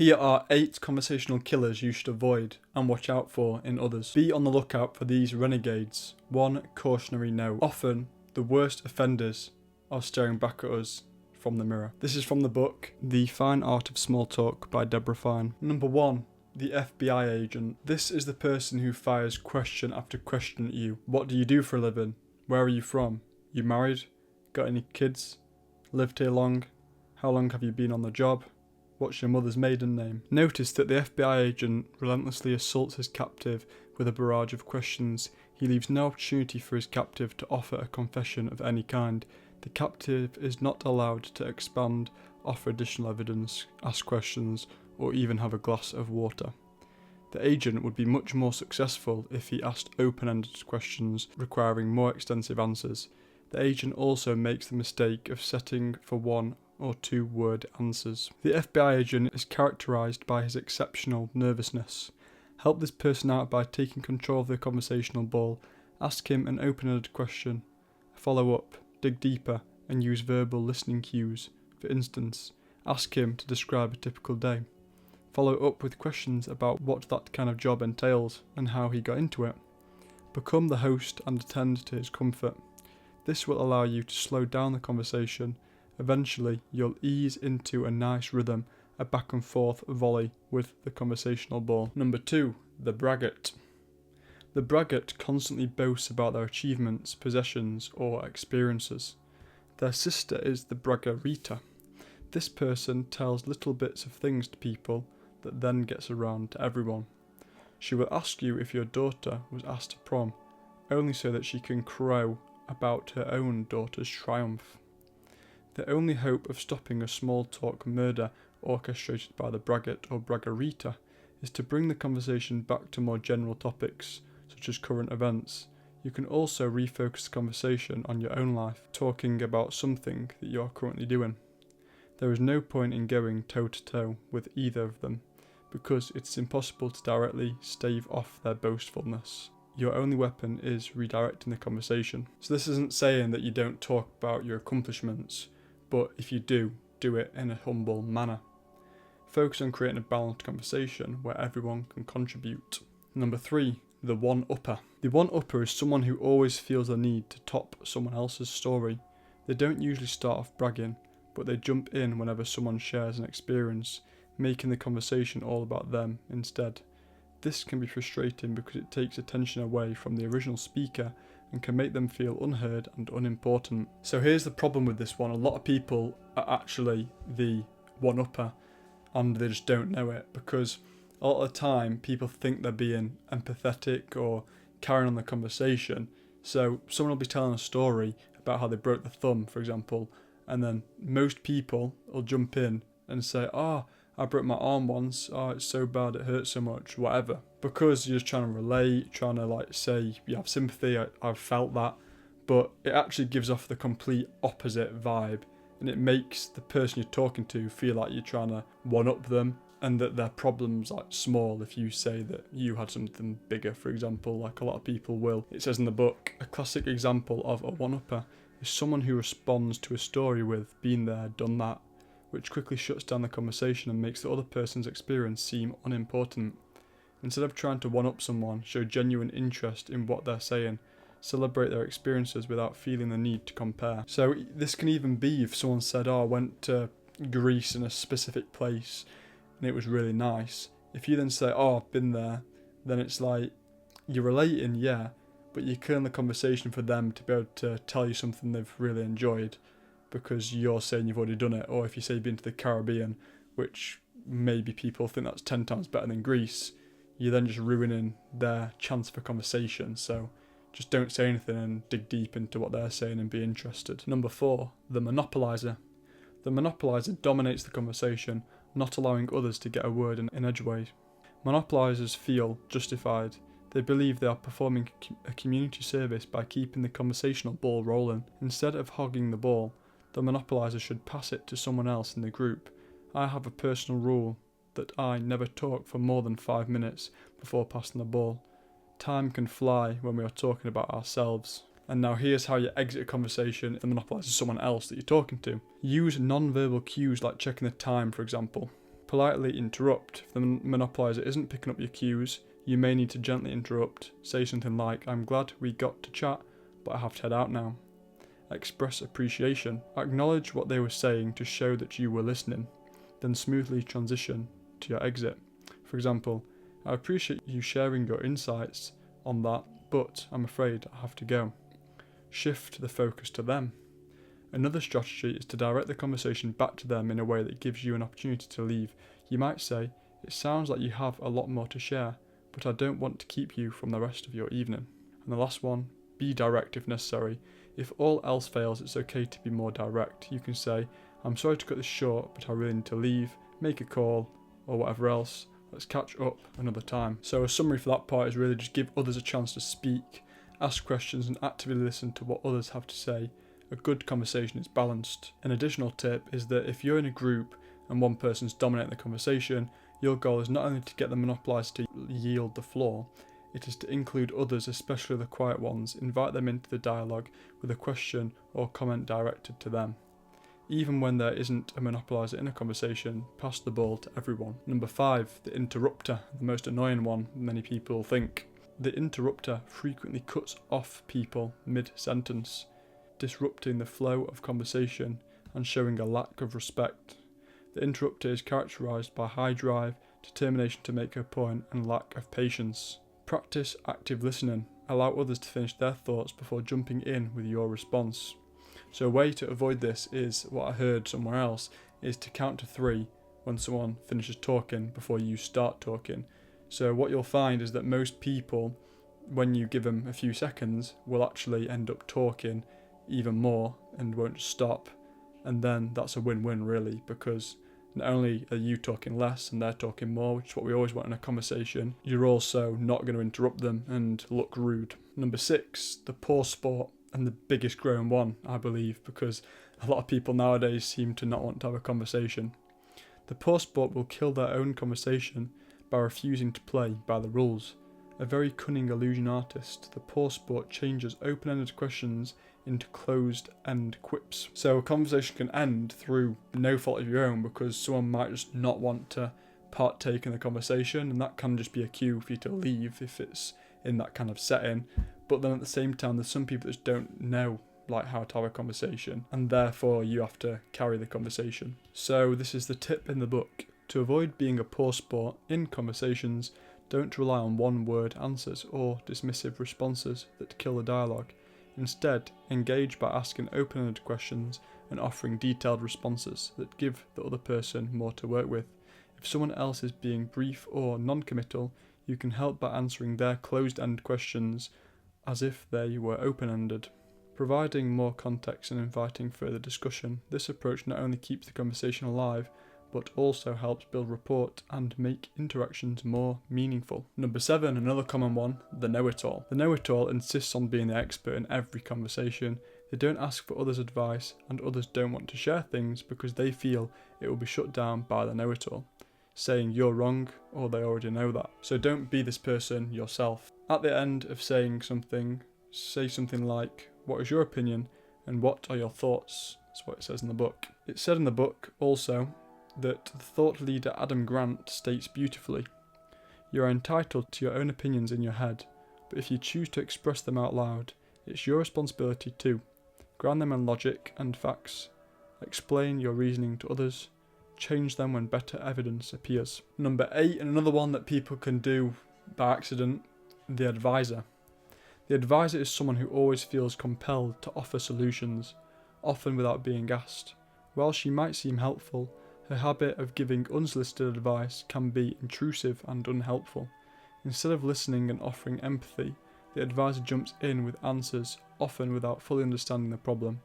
Here are 8 conversational killers you should avoid and watch out for in others. Be on the lookout for these renegades. 1. Cautionary note. Often, the worst offenders are staring back at us from the mirror. This is from the book The Fine Art of Small Talk by Deborah Fine. Number 1. The FBI agent. This is the person who fires question after question at you. What do you do for a living? Where are you from? You married? Got any kids? Lived here long? How long have you been on the job? What's your mother's maiden name? Notice that the FBI agent relentlessly assaults his captive with a barrage of questions. He leaves no opportunity for his captive to offer a confession of any kind. The captive is not allowed to expand, offer additional evidence, ask questions, or even have a glass of water. The agent would be much more successful if he asked open-ended questions requiring more extensive answers. The agent also makes the mistake of setting for 1 or 2 word answers. The FBI agent is characterised by his exceptional nervousness. Help this person out by taking control of the conversational ball. Ask him an open-ended question. Follow up, dig deeper, and use verbal listening cues. For instance, ask him to describe a typical day. Follow up with questions about what that kind of job entails and how he got into it. Become the host and attend to his comfort. This will allow you to slow down the conversation. Eventually, you'll ease into a nice rhythm, a back and forth volley with the conversational ball. Number 2. The braggot. The braggot constantly boasts about their achievements, possessions, or experiences. Their sister is the braggarita. This person tells little bits of things to people that then gets around to everyone. She will ask you if your daughter was asked to prom, only so that she can crow about her own daughter's triumph. The only hope of stopping a small talk murder orchestrated by the braggot or braggarita is to bring the conversation back to more general topics, such as current events. You can also refocus the conversation on your own life, talking about something that you are currently doing. There is no point in going toe-to-toe with either of them, because it is impossible to directly stave off their boastfulness. Your only weapon is redirecting the conversation. So this isn't saying that you don't talk about your accomplishments, but if you do, do it in a humble manner. Focus on creating a balanced conversation where everyone can contribute. Number 3. The one-upper. The one-upper is someone who always feels the need to top someone else's story. They don't usually start off bragging, but they jump in whenever someone shares an experience, making the conversation all about them instead. This can be frustrating because it takes attention away from the original speaker and can make them feel unheard and unimportant. So here's the problem with this one. A lot of people are actually the one-upper and they just don't know it, because a lot of the time people think they're being empathetic or carrying on the conversation. So someone will be telling a story about how they broke the thumb, for example, and then most people will jump in and say, "Oh, I broke my arm once, oh it's so bad, it hurts so much," whatever. Because you're just trying to relate, trying to say you have sympathy, I've felt that, but it actually gives off the complete opposite vibe, and it makes the person you're talking to feel like you're trying to one-up them, and that their problem's small if you say that you had something bigger, for example, like a lot of people will. It says in the book, a classic example of a one-upper is someone who responds to a story with "been there, done that," which quickly shuts down the conversation and makes the other person's experience seem unimportant. Instead of trying to one-up someone, show genuine interest in what they're saying. Celebrate their experiences without feeling the need to compare. So this can even be if someone said, "Oh, I went to Greece in a specific place and it was really nice." If you then say, "Oh, I've been there," then it's like you're relating, yeah, but you're killing the conversation for them to be able to tell you something they've really enjoyed, because you're saying you've already done it. Or if you say you've been to the Caribbean, which maybe people think that's 10 times better than Greece, you're then just ruining their chance for conversation. So just don't say anything and dig deep into what they're saying and be interested. Number 4, the monopolizer. The monopolizer dominates the conversation, not allowing others to get a word in edgeways. Monopolizers feel justified. They believe they are performing a community service by keeping the conversational ball rolling. Instead of hogging the ball, the monopolizer should pass it to someone else in the group. I have a personal rule that I never talk for more than 5 minutes before passing the ball. Time can fly when we are talking about ourselves. And now here's how you exit a conversation if the monopolizer is someone else that you're talking to. Use non-verbal cues like checking the time, for example. Politely interrupt. If the monopolizer isn't picking up your cues, you may need to gently interrupt. Say something like, "I'm glad we got to chat, but I have to head out now." Express appreciation. Acknowledge what they were saying to show that you were listening, then smoothly transition to your exit. For example, "I appreciate you sharing your insights on that, but I'm afraid I have to go." Shift the focus to them. Another strategy is to direct the conversation back to them in a way that gives you an opportunity to leave. You might say, "It sounds like you have a lot more to share, but I don't want to keep you from the rest of your evening." And the last one, be direct if necessary. If all else fails, it's okay to be more direct. You can say, "I'm sorry to cut this short, but I really need to leave, make a call, or whatever else. Let's catch up another time." So a summary for that part is really just give others a chance to speak, ask questions, and actively listen to what others have to say. A good conversation is balanced. An additional tip is that if you're in a group and one person's dominating the conversation, your goal is not only to get the monopolizer to yield the floor, it is to include others, especially the quiet ones, invite them into the dialogue with a question or comment directed to them. Even when there isn't a monopolizer in a conversation, pass the ball to everyone. Number 5, the interrupter, the most annoying one many people think. The interrupter frequently cuts off people mid-sentence, disrupting the flow of conversation and showing a lack of respect. The interrupter is characterised by high drive, determination to make a point, and lack of patience. Practice active listening. Allow others to finish their thoughts before jumping in with your response. So a way to avoid this is, what I heard somewhere else, is to count to 3 when someone finishes talking before you start talking. So what you'll find is that most people, when you give them a few seconds, will actually end up talking even more and won't stop. And then that's a win-win really, because not only are you talking less and they're talking more, which is what we always want in a conversation, you're also not going to interrupt them and look rude. Number 6, the poor sport, and the biggest growing one, I believe, because a lot of people nowadays seem to not want to have a conversation. The poor sport will kill their own conversation by refusing to play by the rules. A very cunning illusion artist, the poor sport changes open-ended questions into closed-end quips. So a conversation can end through no fault of your own because someone might just not want to partake in the conversation, and that can just be a cue for you to leave if it's in that kind of setting. But then at the same time, there's some people that just don't know how to have a conversation, and therefore you have to carry the conversation. So this is the tip in the book. To avoid being a poor sport in conversations, don't rely on one-word answers or dismissive responses that kill the dialogue. Instead, engage by asking open-ended questions and offering detailed responses that give the other person more to work with. If someone else is being brief or non-committal, you can help by answering their closed-end questions as if they were open-ended. Providing more context and inviting further discussion, this approach not only keeps the conversation alive, but also helps build rapport and make interactions more meaningful. Number 7, another common one, the know-it-all. The know-it-all insists on being the expert in every conversation. They don't ask for others' advice, and others don't want to share things because they feel it will be shut down by the know-it-all, saying you're wrong or they already know that. So don't be this person yourself. At the end of saying something, say something like, "What is your opinion and what are your thoughts?" That's what it says in the book. It said in the book also that the thought leader Adam Grant states beautifully, "You are entitled to your own opinions in your head, but if you choose to express them out loud, it's your responsibility to ground them in logic and facts, explain your reasoning to others, change them when better evidence appears." Number 8, and another one that people can do by accident, the advisor. The advisor is someone who always feels compelled to offer solutions, often without being asked. While she might seem helpful, her habit of giving unsolicited advice can be intrusive and unhelpful. Instead of listening and offering empathy, the advisor jumps in with answers, often without fully understanding the problem.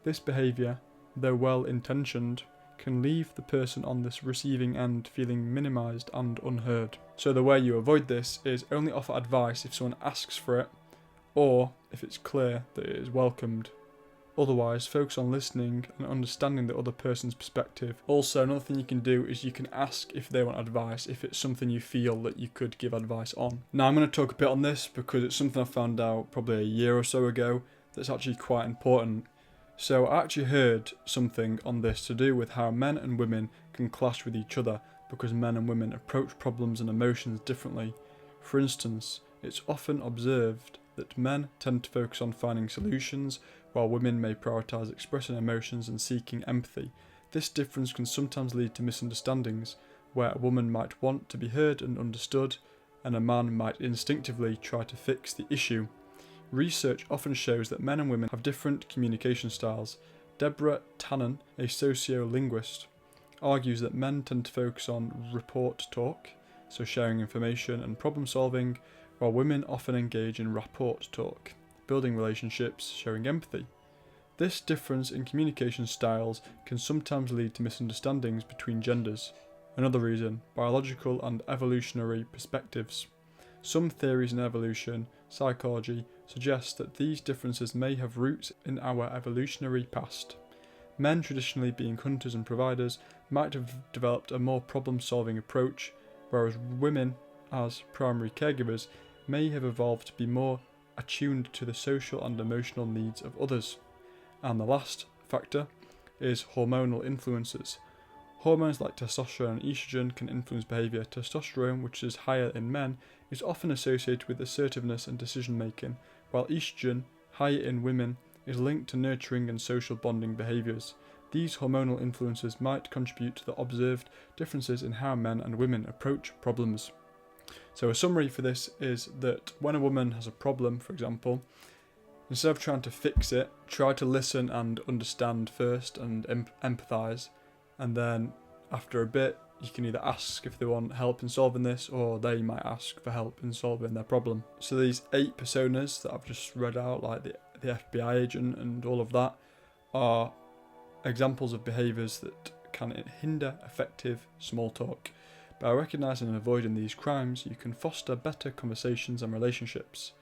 This behaviour, though well-intentioned, can leave the person on this receiving end feeling minimised and unheard. So the way you avoid this is only offer advice if someone asks for it, or if it's clear that it is welcomed. Otherwise, focus on listening and understanding the other person's perspective. Also, another thing you can do is you can ask if they want advice, if it's something you feel that you could give advice on. Now, I'm going to talk a bit on this because it's something I found out probably a year or so ago that's actually quite important. So I actually heard something on this to do with how men and women can clash with each other because men and women approach problems and emotions differently. For instance, it's often observed that men tend to focus on finding solutions, while women may prioritise expressing emotions and seeking empathy. This difference can sometimes lead to misunderstandings, where a woman might want to be heard and understood, and a man might instinctively try to fix the issue. Research often shows that men and women have different communication styles. Deborah Tannen, a sociolinguist, argues that men tend to focus on report talk, so sharing information and problem solving, while women often engage in rapport talk, building relationships, showing empathy. This difference in communication styles can sometimes lead to misunderstandings between genders. Another reason, biological and evolutionary perspectives. Some theories in evolution psychology suggest that these differences may have roots in our evolutionary past. Men, traditionally being hunters and providers, might have developed a more problem-solving approach, whereas women, as primary caregivers, may have evolved to be more attuned to the social and emotional needs of others. And the last factor is hormonal influences. Hormones like testosterone and estrogen can influence behaviour. Testosterone, which is higher in men, is often associated with assertiveness and decision making, while estrogen, higher in women, is linked to nurturing and social bonding behaviours. These hormonal influences might contribute to the observed differences in how men and women approach problems. So a summary for this is that when a woman has a problem, for example, instead of trying to fix it, try to listen and understand first and empathise, and then after a bit you can either ask if they want help in solving this, or they might ask for help in solving their problem. So these 8 personas that I've just read out, like the FBI agent and all of that, are examples of behaviours that can hinder effective small talk. By recognising and avoiding these crimes, you can foster better conversations and relationships.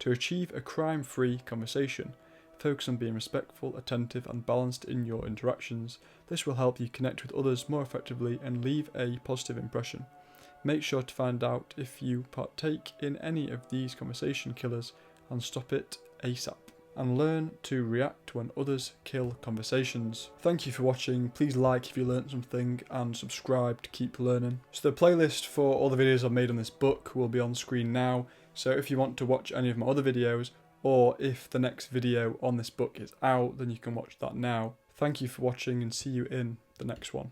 To achieve a crime-free conversation, focus on being respectful, attentive and balanced in your interactions. This will help you connect with others more effectively and leave a positive impression. Make sure to find out if you partake in any of these conversation killers and stop it ASAP. And learn to react when others kill conversations. Thank you for watching. Please like if you learnt something and subscribe to keep learning. So the playlist for all the videos I've made on this book will be on screen now. So if you want to watch any of my other videos, or if the next video on this book is out, then you can watch that now. Thank you for watching and see you in the next one.